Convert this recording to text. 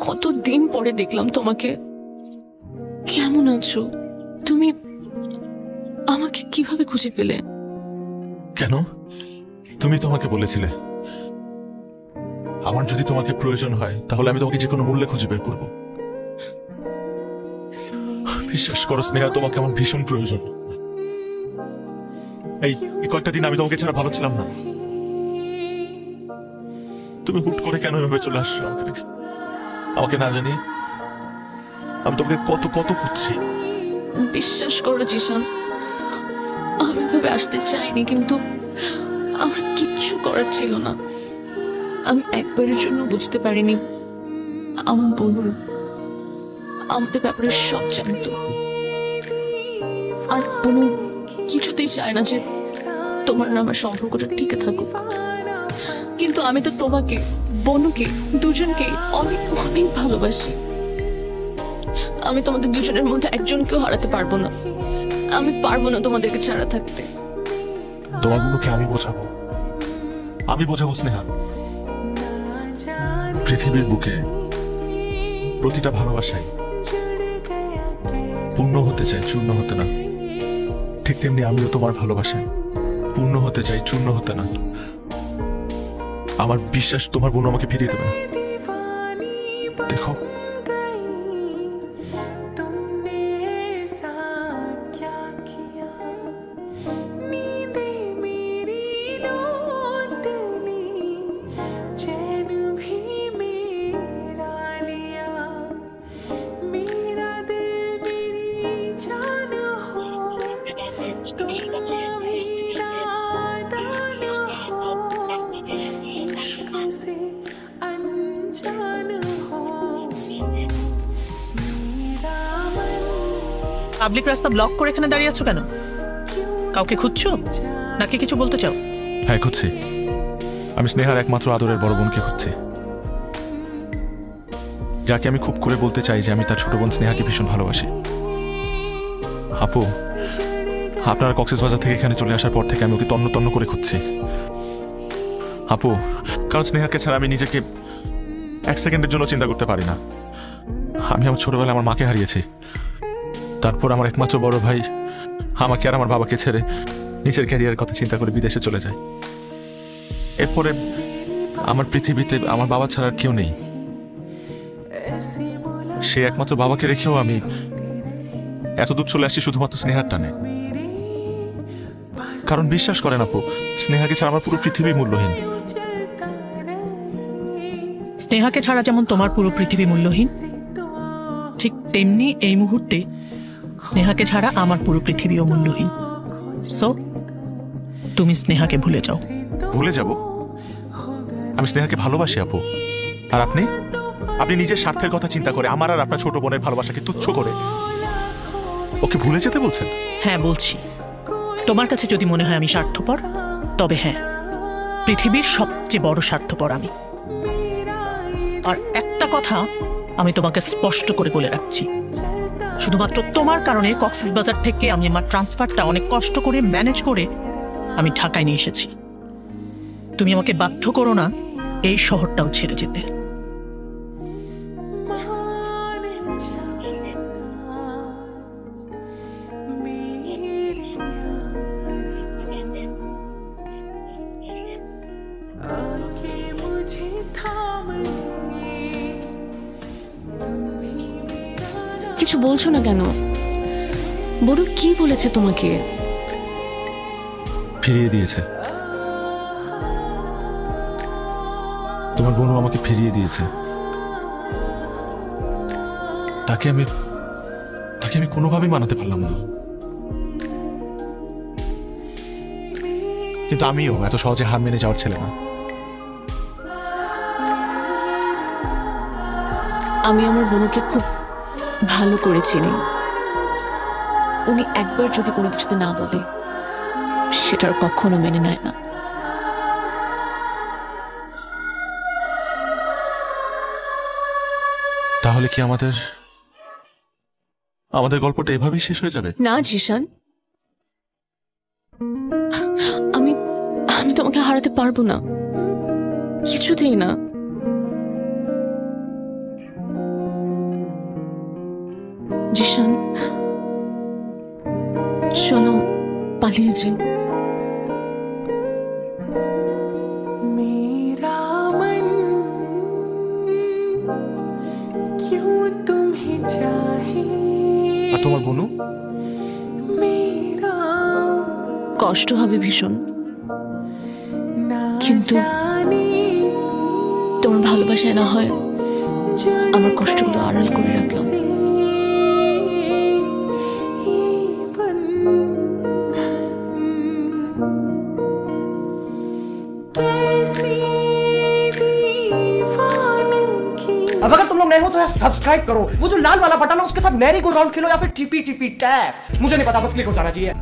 কতদিন পরে দেখলাম তোমাকে। কেমন আছো তুমি? আমাকে কিভাবে খুঁজে পেলে? কেন? তুমি তোমাকে বলেছিলে আমার যদি তোমাকে প্রয়োজন হয় তাহলে আমি তোমাকে যে কোনো মূল্যে খুঁজে বের করব। বিশ্বাস করো স্নেহা, তোমাকে আমার ভীষণ প্রয়োজন। এই কয়েকটা দিন আমি তোমাকে ছাড়া ভালো ছিলাম না। তুমি হুট করে কেন এভাবে চলে আসছো আমাকে রেখে, আমাকে না জানিয়ে? আমি তোমাকে কত কত খুঁজছি। বিশ্বাস করো জিশান, আমি এভাবে আসতে চাইনি, কিন্তু আমার কিচ্ছু করার ছিল না। আমি একবারের জন্য বুঝতে পারিনি আমার বোন আমাদের ব্যাপারে সব জানতো। আর বোন কিছুতেই চায় না যে তোমার আর আমার সম্পর্কটা টিকে থাকুক। কিন্তু আমি তো তোমাকে, বোনকে, দুজনকে অনেক অনেক ভালোবাসি। আমি তোমাদের দুজনের মধ্যে একজনকেও হারাতে পারবো না। আমি পারবো না তোমাদেরকে ছাড়া থাকতে। তোমার বোনকে আমি বোঝাবো, আমি বোঝাবো স্নেহা। পৃথিবীর বুকে প্রতিটা ভালোবাসাই পূর্ণ হতে চাই, চূর্ণ হতে না। ঠিক তেমনি আমিও তোমার ভালোবাসায় পূর্ণ হতে চাই, চূর্ণ হতে না। আমার বিশ্বাস তোমার বোন আমাকে ফিরিয়ে দেবে না। দেখো পাবলিক রাস্তা ব্লক করে এখানে দাঁড়িয়ে আছো কেন? কাউকে খুঁজছো নাকি কিছু বলতে চাও? হ্যাঁ, খুঁজছি। আমি স্নেহার একমাত্র আদরের বড় বোনকে খুঁজছি, যাকে আমি খুব করে বলতে চাই যে আমি তার ছোট বোন স্নেহাকে ভীষণ ভালোবাসি। আপু, আপনার কক্সবাজার থেকে এখানে চলে আসার পর থেকে আমি ওকে তন্ন তন্ন করে খুঁজছি আপু। কারণ স্নেহাকে ছাড়া আমি নিজেকে এক সেকেন্ডের জন্য চিন্তা করতে পারি না। আমি আমার ছোটবেলায় আমার মাকে হারিয়েছি, তারপর আমার একমাত্র বড় ভাই আমাকে আর আমার বাবাকে ছেড়ে নিজের ক্যারিয়ারের কথা চিন্তা করে বিদেশে চলে যায়। এরপরে আমার পৃথিবীতে আমার বাবা ছাড়া আর কেউ নেই। সে একমাত্র বাবাকে রেখেও আমি এত দূর চলে আসছি শুধুমাত্র স্নেহার টানে। কারণ বিশ্বাস করেন আপু, স্নেহাকে ছাড়া আমার পুরো পৃথিবী মূল্যহীন। স্নেহাকে ছাড়া যেমন তোমার পুরো পৃথিবী মূল্যহীন, ঠিক তেমনি এই মুহূর্তে স্নেহাকে ছাড়া আমার পুরো পৃথিবীও মূল্যহীন। সো তুমি স্নেহাকে ভুলে যাও। ভুলে যাব? আমি স্নেহাকে ভালোবাসি আপু। আর আপনি আপনি নিজের স্বার্থের কথা চিন্তা করে আমার আর আপনার ছোট বোনের ভালোবাসাকে তুচ্ছ করে ওকে ভুলে যেতে বলছেন? হ্যাঁ বলছি। তোমার কাছে যদি মনে হয় আমি স্বার্থপর, তবে হ্যাঁ, পৃথিবীর সবচেয়ে বড় স্বার্থপর আমি। আর একটা কথা আমি তোমাকে স্পষ্ট করে বলে রাখছি, শুধুমাত্র তোমার কারণে কক্সবাজার থেকে আমি আমার ট্রান্সফারটা অনেক কষ্ট করে ম্যানেজ করে আমি ঢাকায় নিয়ে এসেছি। তুমি আমাকে বাধ্য করো না এই শহরটাও ছেড়ে যেতে। কিছু বলছো না কেন? বড় কি বলেছে তোমাকে? ফিরিয়ে দিয়েছে। তোমার বোনও আমাকে ফিরিয়ে দিয়েছে। তাকে আমি কোনোভাবেই মানাতে পারলাম না। কিন্তু আমিও এত সহজে হার মেনে যাওয়ার ছেলে না। আমি আমার বোনকে খুব ভালো করে চিনি। উনি একবার যদি কোনো কিছুতে না বলে সেটার কখনো মেনে নেয় না। তাহলে কি আমাদের গল্পটা এভাবেই শেষ হয়ে যাবে? না জিশান, আমি আমি তোমাকে হারাতে পারবো না, কিছুতেই না। জিশান চলো পালিয়ে যাই। मेरा मन क्यों तुम्हें चाहे আর তোমার বনু? मेरा কষ্ট হবে ভীষণ, ना কিন্তু जाने তোমার ভালোবাসায় না হয় जुड़ আমার কষ্টগুলো আড়াল করে রাখলাম। कैसे ये बंधन कैसी दीवानगी। अब अगर तुम लोग नए हो तो यार सब्सक्राइब करो, वो जो लाल वाला बटन है उसके साथ मैरी गो राउंड खेलो या फिर टीपी टीपी टैप, मुझे नहीं पता, बस क्लिक हो जाना चाहिए।